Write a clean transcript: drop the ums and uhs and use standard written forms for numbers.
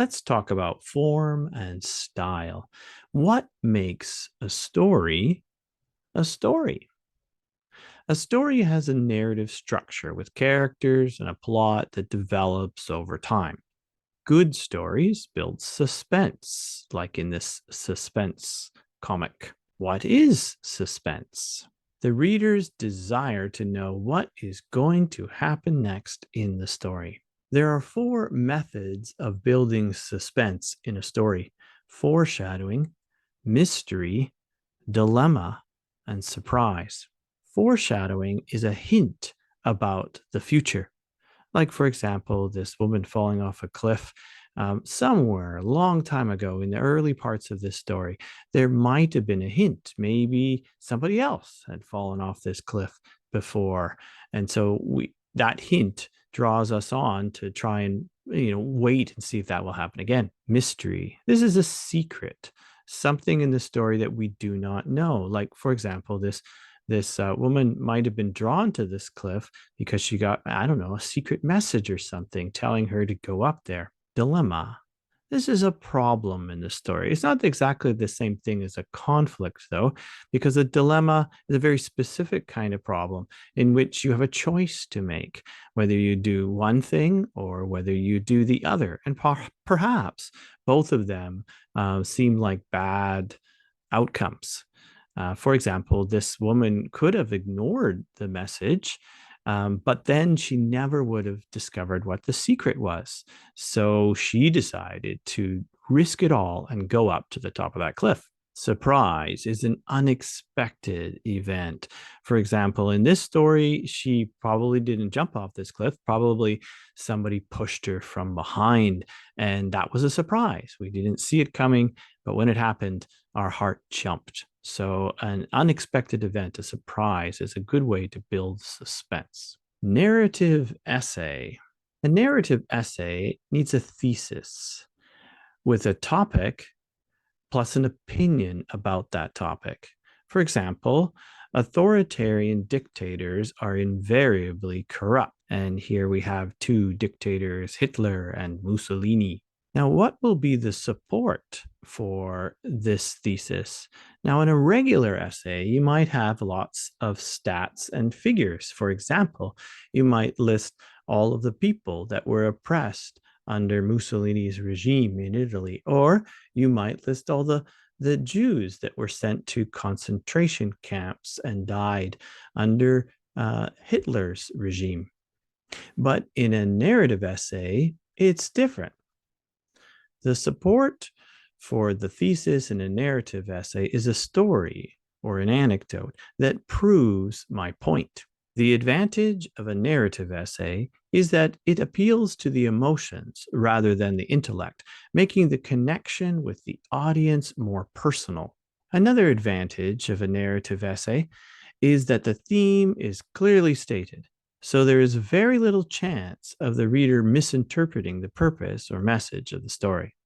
Let's talk about form and style. What makes a story a story? A story has a narrative structure with characters and a plot that develops over time. Good stories build suspense, like in this Suspense comic. What is suspense? The reader's desire to know what is going to happen next in the story. There are four methods of building suspense in a story: foreshadowing, mystery, dilemma, and surprise. Foreshadowing is a hint about the future. Like, for example, this woman falling off a cliff somewhere a long time ago in the early parts of this story. There might have been a hint. Maybe somebody else had fallen off this cliff before. And so that hint draws us on to try and wait and see if that will happen again. Mystery. This is a secret, something in the story that we do not know. Like, for example, this woman might have been drawn to this cliff because she got, I don't know, a secret message or something telling her to go up there. Dilemma. This is a problem in the story. It's not exactly the same thing as a conflict, though, because a dilemma is a very specific kind of problem in which you have a choice to make, whether you do one thing or whether you do the other. And perhaps both of them seem like bad outcomes. For example, this woman could have ignored the message, but then she never would have discovered what the secret was. So she decided to risk it all and go up to the top of that cliff. Surprise is an unexpected event. For example, in this story, she probably didn't jump off this cliff. Probably somebody pushed her from behind, and that was a surprise. We didn't see it coming, but when it happened, our heart jumped. So, an unexpected event, a surprise, is a good way to build suspense. Narrative essay. A narrative essay needs a thesis with a topic plus an opinion about that topic. For example, authoritarian dictators are invariably corrupt. And here we have two dictators, Hitler and Mussolini. Now, what will be the support for this thesis? Now, in a regular essay, you might have lots of stats and figures. For example, you might list all of the people that were oppressed under Mussolini's regime in Italy, or you might list all the Jews that were sent to concentration camps and died under Hitler's regime. But in a narrative essay, it's different. The support for the thesis in a narrative essay is a story or an anecdote that proves my point. The advantage of a narrative essay is that it appeals to the emotions rather than the intellect, making the connection with the audience more personal. Another advantage of a narrative essay is that the theme is clearly stated, so there is very little chance of the reader misinterpreting the purpose or message of the story.